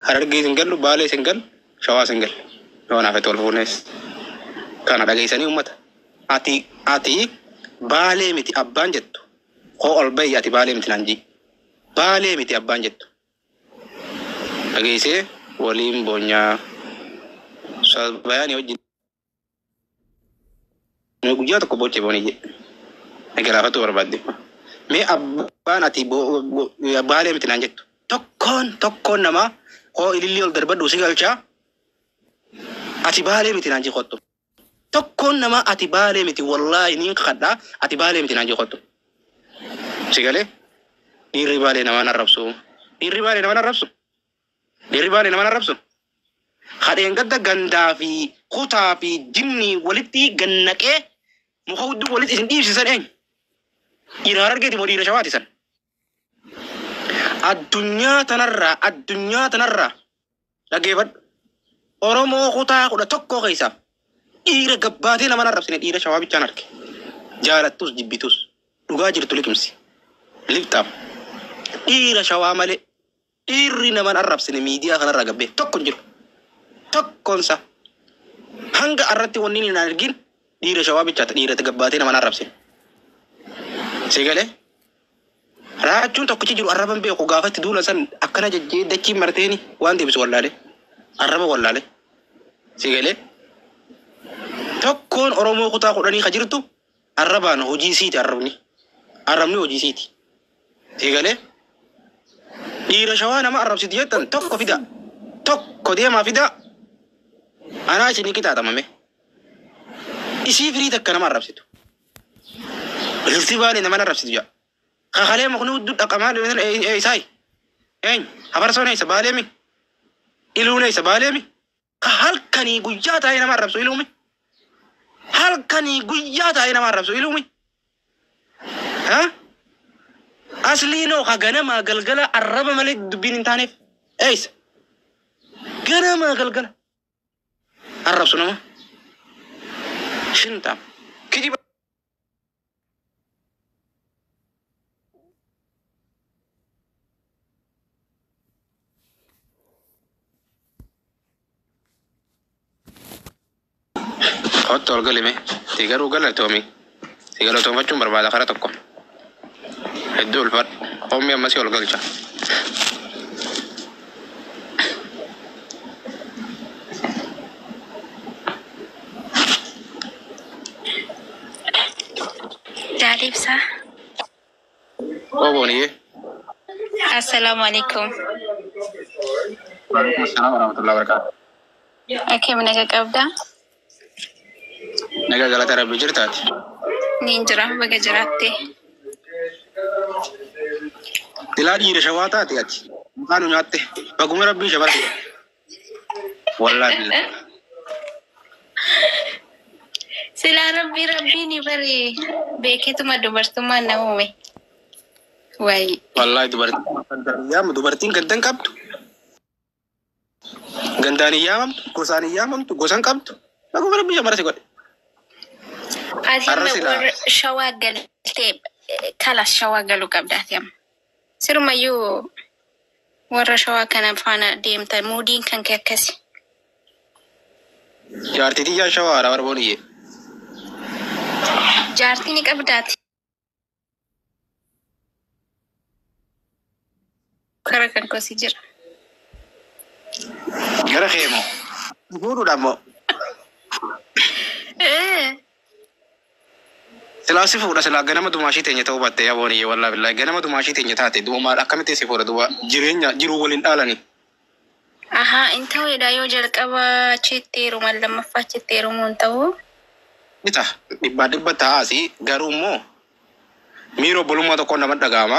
Harargee singal, Baalee singal, Shawaa singal. Yoo naaf tol fuunes. Kana dhageessanii uummata. Ati Baalee miti abbaan jettu. Koo ol bahi ati Baalee miti naan jii. Baalee miti abbaan jettu. Dhageessee waliin boonyaa. Bayaanii wajjin. Guyyaa tokko boochee boonii jee. Garaafatu barbaadde. Mee abbaan ati Baalee miti naan jettu. Tokkoon nama koo ilillii ol darbadhu si galchaa. Ati Baalee miti naan jee qottu. Tokkoon nama ati Baalee miti wallaahi niin kadhaa ati Baalee miti naan jee qottu. Si galee dhiirri Baalee namaan arrabsu. Dhiirri Baalee namaan arrabsu. Dhiirri Baalee namaan arrabsu. Hadheen gadda gandaa fi kutaa fi jinnii walitti gannaqee muka hudduu walitti isin dhiibsisan eenyu? Dhiira Harargeeti moo dhiira Shawaati san? Addunyaa tanarraa dhageeffadhu. Oromoo kutaa 11 keessa dhiira gabbaatee namaan arrabsine dhiira Shawaa bichaan arge. Jaalattus jibbitus dhugaa jirtu liqimsi. Liftaaf dhiira Shawaa malee dhiirri namaan arrabsine miidiyaa kanarraa gabbee tokko hin jiru. Tokkonsa hanga arratti wanni hin argin dhiira Shawaa bichaata dhiira gabbaatee namaan arrabsine. Si galee raachuun tokkichi jiru arraban beeku gaafatti duula san akkana jajjee dachii marteeni waan deebisu wallaale. Arraba wallaale. Si galee tokkoon Oromoo kutaa 10 ka jirtu arrabaan hojii siiti arrabni. Arrabni hojii siiti. Si galee dhiira Shawaa nama arrabsiti jettan tokko fida. Tokko deemaa fida. Anaa isinii qixaaxamame. Isii firii takka nama arrabsitu. Ilti Baalee nama arrabsitu jaa. Kakalee mukni hudduu dhaqamaa isaayi. Eenyu habarsoon eessa Baalee mi? Iluun eessa Baalee mi? Ka halkanii guyyaa taa'ee nama arrabsu iluu mi? Halkanii guyyaa taa'ee nama arrabsu iluu mi? Asliinoo ka ganamaa galgala arraba malee dubbiin hin taaneef. Eessa? Ganamaa galgala. Arrabsu nama. Shintaam. Kijiba. Otto ol galime. Tigaruu galatoomi. Tigalatoomachuun barbaada kara tokko. Hedduu ulfaadhu. Hommi ammasii ol galcha. Jalibsa. Oboniye. Assalamualaikum. Waalaikumsalam warahmatullahi wabarakatuh. Oke, menaga qabda. Naga galata rabbi jirtaati. Ninjira baga jiratte. Dilaa dhiira Shawaa taate ati. Mukaanu nyaatte. Baguma rabbii shabarte. Wallaahi. Sila rabbi ni bari beeketuma dubartummaan nama uume. Wayi. Wallaahi dubartiin gaddan qabdu. Gandaan iyyamamtu, gosaan iyyamamtu, gosan qabdu. Baguma rabbii shamarate godhe. Ati warra Shawaa galtee kalas Shawaa galu qabdaati amma. Sirumayyuu warra Shawaa kana faana deemta muudiin kan kee akkasi. Jaartitii yaa Shawaa warbooniyye. Jaartii ni qabdaati. Kara kan kosi jira. Gara keemoo. Fuudhuudhaan moo. Silaasi fuudha silaa ganama dumaashii teenya ta'uu baatte yaa booniyye wallaahi billaahi ganama dumaashii teenya taate duuba maal akkamitti si fuudha duuba jireenya jiruu waliin dhaalanii. Aha, inta weedhaa yoo jalqaba chitteeru mal lammaffaa chitteeru muun ta'uu. Bita dhibba taa'aasi garuu immoo miiroo bolummaa tokkoon nama dhaga'ama.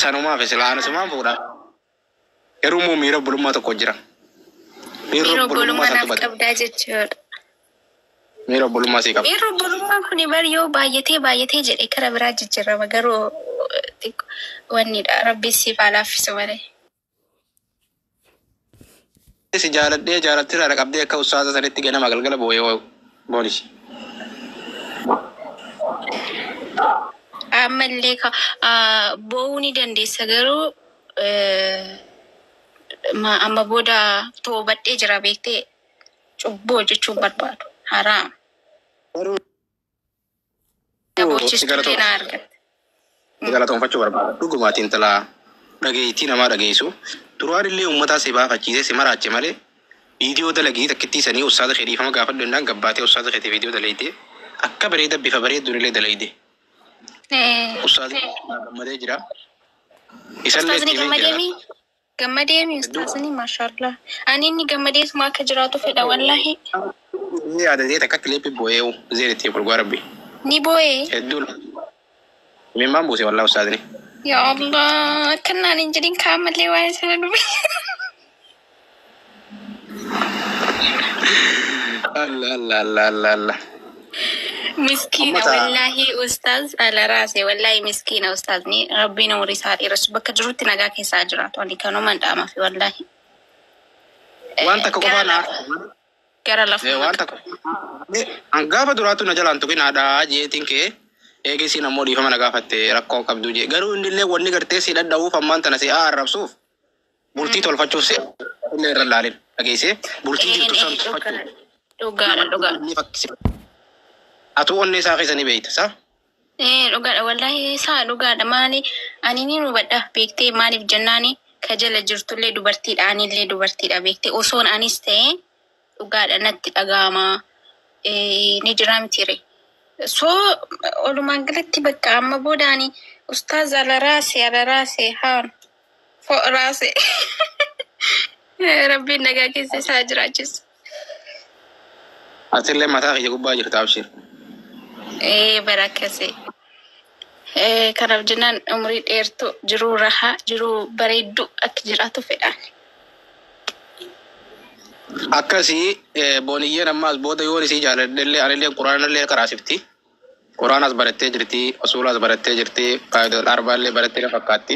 Sanumaaf silaa anasumaan fuudha. Yeroo immoo miiroo bolummaa tokko jira. Miiroo bolummaa naaf qabdaa jechuudha. Miiroo bolummaa sii qaba. Miiroo bolummaa kuni bari yoo baay'atee jedhee kara biraa jijjiirama garuu wannidha rabbi siif haa laaffisu malee. Si jaaladhee jaalattii irraa qabdee akka ustaaza sanitti ganama galgala boo'ee boonis. Ammallee boo'uu ni dandeessa garuu ma amma booda toobadhee jira beektee cubboo jechuun barbaadu. Haraam. Garuu Gaboochistuu na argatte. galatoonfachuu barbaada. Dhugumaatiin talaa dhageettii namaa dhageessu. Duraan illee uummataa si baafachiisee si maraache malee viidiyoo dalagii takkittiisanii ustaaza sheriifama gaafa danda'an gabbaatee ustaaza keetii viidiyoo dalayte akka bareeda bifa bareedduun illee dalayte. Ustaazi gammadee jira. Ustaazni gammadeemi. Gammadeemi ustaazni maashaallah. Ani inni gammadeesuma akka jiraatu fedha wallahi. Ni yaadate takka kileepi boo'ee zeeretti gurgura rabbi. Ni boo'ee. Hedduun. Mimmaan buuse wallah ustaazni. Ya Allah, kanaan hin jedhin kaa'amallee waa'ee sana dhufe. Allah. Miskiina wallahi ustaaz ala raase wallahi miskiina ustaazni rabbiin umurii isaa dheeressu bakka jirutti nagaa keessaa jiraatu ani kanumaan dhaama fi wallahi. Waan takka qofaa naa gara lafa. waan takka gaafa duraatu na jalaan tuqin haadhaa jeetiin kee eegisiin ammoo dhiifama na gaafatte rakkoo qabdu jee garuu indillee wanni gartee si dhadha'uuf ammaan tana si arrabsuuf bultii tolfachuuf si illee irra laalin dhageessee bultii jirtu san tolfachuuf. Dhugaadha. Atu onnee isaa keessanii beeyta saa? Dhugaadha wallahi isaa dhugaadha maali ani ni hubadha beektee maaliif jennaani ka jala jirtullee dubartiidha anillee dubartiidha beektee osoon anis ta'e dhugaadha natti dhaga'ama ni jira mitire. So olumaan galatti bakka amma boodaani ustaaz ala raase haan fo raase rabbiin nagaa keessa isaa jiraachisa. Atillee mataa kiyya gubbaa jirta abshir. Barakase. Kanaaf jennaan umurii dheertu jiruu rahaa jiruu bareeddu akka jiraatu fedhaan. Akkasii booniyyeen ammaas booda yoon isii jaaladhellee anillee quraanallee karaasifti. Quraanas barattee jirti, rasuulas barattee jirti, arbaallee barattee fakkaatti.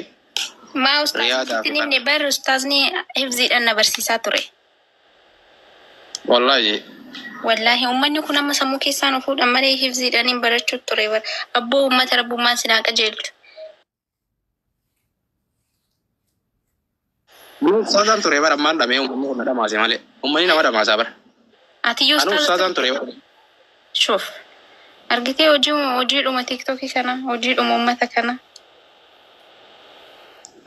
Maa ustaazni inni barri ustaazni hifziidhaan na barsiisaa ture. Wallahi ummanni kun amma sammuu keessaa nu fuudhan malee hifziidhaan hin barachuu ture. Abboo uummata rabbummaan sinaa qajeeltu. Ustaazaan ture bara ammaan dhamee uummanni kun dhamaase malee. Uummanni nama dhamaasaa bara. Atiyyuu ustaazaan ture. Shuf. Argitee hojiidhuma tiktokii kana hojiidhuma uummata kana.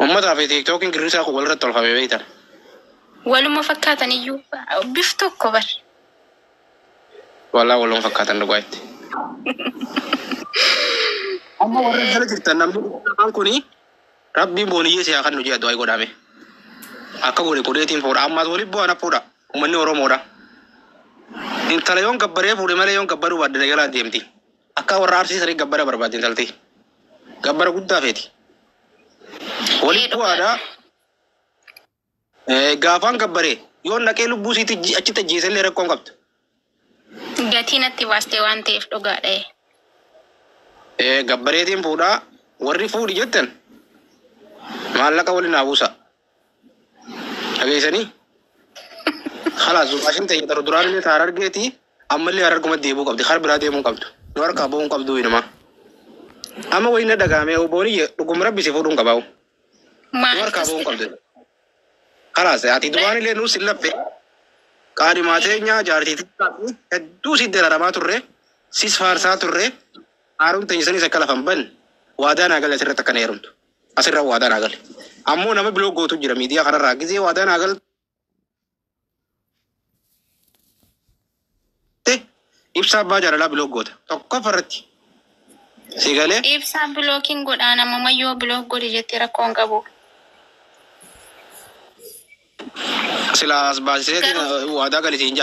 Uummataa fi tiktokiin girrisaa kun walirratti tolfamee beektan. Waluma fakkaatan iyyuu bif tokko bar. Walaa waluma fakkaatan dhugaatti. Amma warri jala jirtan namni kuni rabbiin booniyyee siyaa kan nu jedhu ayii godhame. Akka godhe qodeetiin fuudha ammaas waliin bu'aan fuudha uummanni Oromoodha. Intala yoon gabbaree fuudhe malee yoon gabbaruu baadde galaa deemti. Akka warra arsiisanii gabbara barbaadde intalti. Gabbara guddaa feeti. Waliin bu'aadha. Gaafaan gabbaree yoon dhaqee lubbuu isiitti achitti ajjeesallee rakkoon qabdu. Gatiin atti baastee waan ta'eef dhugaadha. Gabbareetiin fuudhaa warri fuudhi jettan maallaqa waliin hawuusa. Dhageessanii? Khalaas zubaashin ta'e yeroo duraan illee taara argeeti ammallee hararguma deebuu qabdi har biraa deemuu qabdu. Nu harkaa bu'uun qabdu inuma. Amma wayina dhagaame booniyye dhuguma rabbisi fuudhuun qabaa'u. Nu harkaa bu'uun qabdu. Khalaas ati duraan illee nuus hin lappe. Qaadimaatee nyaa jaartiitti hedduu si dararamaa turre sis faarsaa turre haaruun teenyisanis akka lafan ban waadaan hagale asirratti akka na heerumtu. Asirra waadaan hagale. Ammoo nama biloo gootu jira miidiyaa kanarraa gizee waadaan hagale. Ibsaa abbaa jaalalaa biloo goota. Tokko farratti. Si galee? Ibsaa bilookiin godhaan amma mayyoo biloo godhi jettee rakkoon qabu. Silaas baasisee waadaa galisiin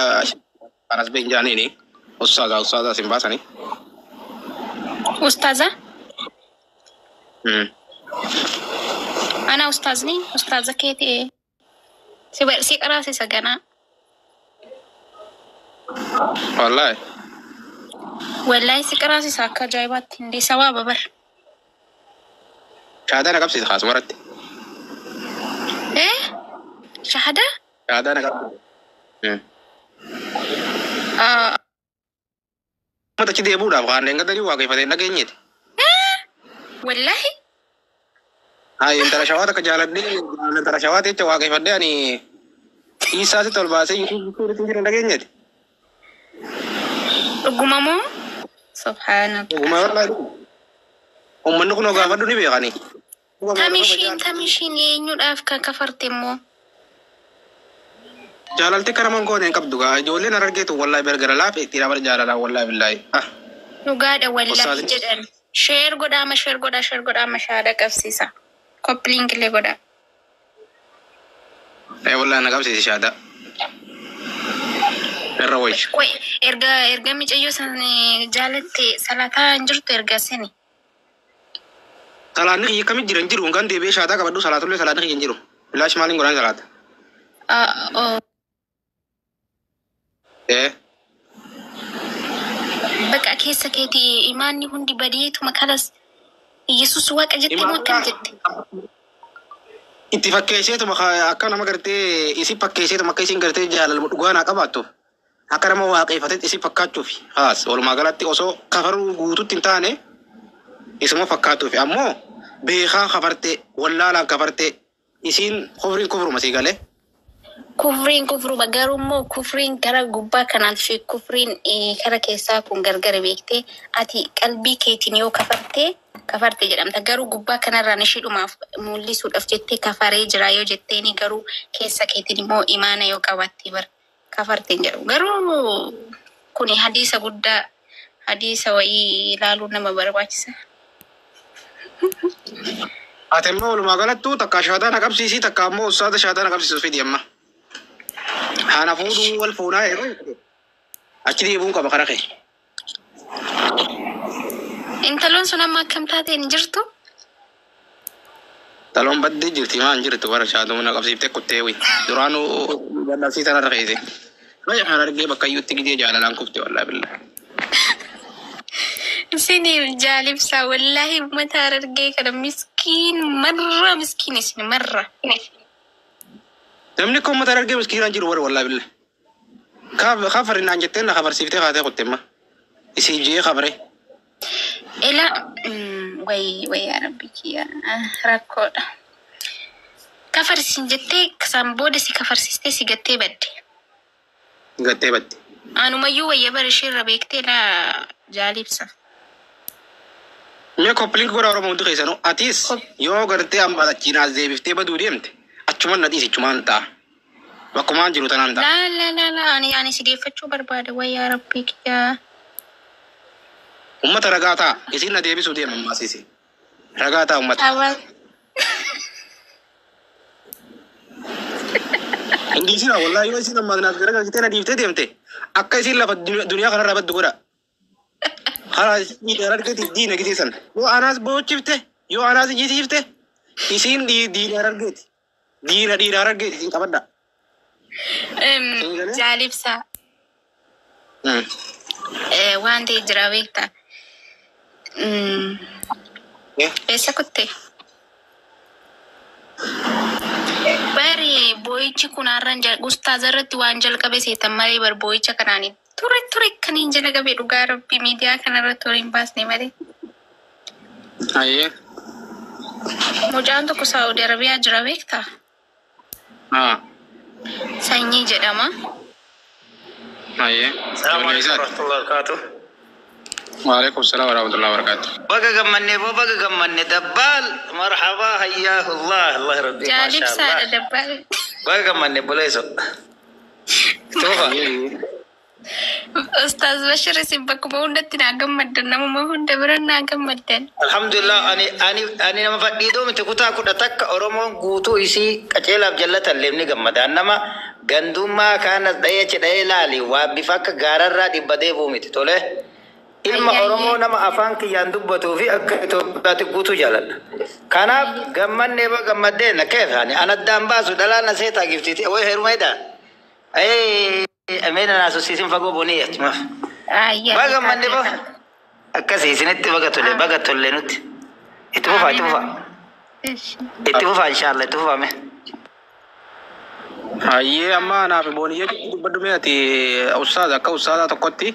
anas been jaaniini. Ustaaza sin baasanii. Ustaaza? Ana ustaazni ustaaza keeti. Si qaraasisa ganaa. Wallahi si qaraasisa akka ajaa'ibaatti hundee sawaaba bar. Shahaadaa na qabsiisa haasuma irratti. Shahadaa? Shahaadaa na qabsiisa. Mata achi deebuudhaaf waan deengatanii waaqeffatee dhageenyeeti. Wallahi? Ay, intala shawaa takka jaaladhe intala shawaa jecha waaqeffadhe ani isaasi tol baasee yuutuubiitti jiru dhageenyati. Dhuguma moo? Subhaanallah. Dhuguma wallaahi. Uummanni kun gaafadhu ni beekani. Tamishiin eenyudhaaf kan kafarte immoo? Jaalalti kana man goone hin qabdu gaa ijoolleen argeetu wallaahi bergara laafee itti dhabar jaalalaa wallaahi billaahi. Dhugaadha wallaahi jedhan. Sheer godhaama shaada qabsiisa. Koppliink illee godha. Wallaahi na qabsiisi shaada. Irra wayya. Qoy erga micayyoo san jaalatte salataa hin jirtu erga sini. Salaanni kiyya kamit jiran jiru kan deebi'ee shaadaa qabadhu salaatullee salaanni kiyya hin jiru. Bilaash maaliin godhan salaata? Bakka keessa keetii imaanni hundi badeetuma kanas Yesuus waaqa jettee moo akkam jette? Itti fakkeesseetuma akka nama gartee isi fakkeesseetuma akka isin gartee jaalalma dhugaanaa qabaattu akka nama waaqeffatetti isi fakkaachuuf haas walumaa galatti osoo kafaruu guututti hin taane isuma fakkaatuuf ammoo beekaa kafarte wallaalaan kafarte isin kufriin kufruma sii galee. Kufriin kufruma garummoo kufriin gara gubbaa kanaan fi kufriin kara keessaa kun gargar beektee ati qalbii keetiin yoo kafarte jedhamta garuu gubbaa kanarraan ishiidhumaaf mul'isuudhaaf jettee kafaree jira yoo jetteeni garuu keessa keetiin immoo imaana yoo qabaatti bar kafarteen jedhu garuu kuni hadiisa guddaa hadiisa wayii ilaaluu nama barbaachisa. Ati immoo walumaa galattuu takka shaadaa na qabsiisii takka ammoo ustaada shaadaa na qabsiisuuf fidi amma. Haana fuudhuu wal fuunaa yeroo achi deebi'uun qaba kara kee. Intaloon sun amma akkam taateen jirtu? Taloon baddee jirti maan jirtu bara shaaduu na qabsiiftee kuttee wi. Duraanuu bal'aasiisan irra keesse. Baya kan argee bakka iyyuutti gidee jaalalaan kufte wallaahi billaahi. Isin jaalibsaa wallaahi uummata argee kana marra miskiin isin marra. Namni ko uummata argee miskiinaan jiru bara wallaahi billaahi. Kafarinaan jettee na kafarsiiftee kaatee kutte amma. Isii jee kafare. Ela way Rabbi kiyya rakkoodha. Kafarsiin jettee san booda si kafarsistee si gattee badde. Gattee badde. Anumayyuu wayya bara ishee beektee la jaalibsa. Mee koppliink godha Oromoo hundi keessanuu atis yoo gartee amma achiin deebiftee baduu deemte achumaan na dhiisi achumaan ta'a. Bakkumaan jiru tanaan ta'a. La ani si deeffachuu barbaada wayyaa Rabbi kiyya. Ummata ragaa ta'a isin na deebisuu deeman maasisi. Ragaa ta'a ummata. Hindi isin wallahi yoo isin amma naaf gara kitee na dhiiftee deemte akka isin lafa duniyaa kanarraa baddu godha. Haa isin argati diina gitiisan. Yoo anaas boochifte yoo anaas jisiifte isin diina argati. Diina argati isin qabadda. Jaalibsa. Waan ta'e jira beektaa. Eessa kutte? Bari boo'ichi kun har'aan ustaaza irratti waan jalqabe seetan malee bar boo'icha kanaanii ture kaniin jalqabe dhugaa Rabbi miidiyaa kanarratti waliin baasne malee. Ayyee. Mucaan tokko Saudi Arabiyaa jira beektaa? Sanyii jedhama. Ayyee. Assalamu alaikum warahmatullahi wabarakatuh. Waalaikum salam warahmatullahi wabarakatuh. Baga gammanne dabbal marhaba hayyahu Allah rabbi Jaalib masha saada Allah. dabbal. Baga gammanne buleeso. Tufa. Ustaaz Bashir isin bakkuma hundatti naa gammaddan namuma hunda bira naa gammaddan. Alhamdulillah ani nama fadhiidoo miti kutaa kudha takka Oromoon guutuu isii qaceelaaf jallatan leemni gammadaan nama gandummaa kanas dha'ee laali waa bifa akka gaararraa dhibba deebuu miti tole. Ilma Oromoo nama afaan kiyyaan dubbatuu fi akka Itoophiyaatti guutuu jaaladha. Kanaaf gammannee ba gammaddee na keefani anaddaan baasu dhalaana seetaa giftiiti way heerumeedha. Ameena naasosiisin fagoo bonii jechuudha. Ba gammannee ba akkasii isinitti baga tolle nutti. Itti fufaa inshallah itti fufaame. Hayyee amma naaf booniyyaa dubbadhu mee ati ustaaza akka ustaaza tokkotti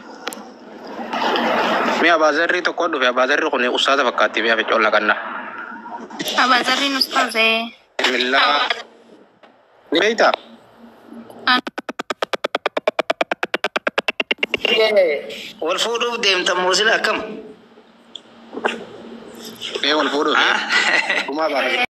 mee abaazarri tokko dhufe abaazarri kun ustaaza fakkaatti mee afi coolla kanna. أبا زرين أستاذة. بسم الله. نبيتا. والفودو ديم تموزلا كم؟ ايه والفورو. ها؟ وما بعرف.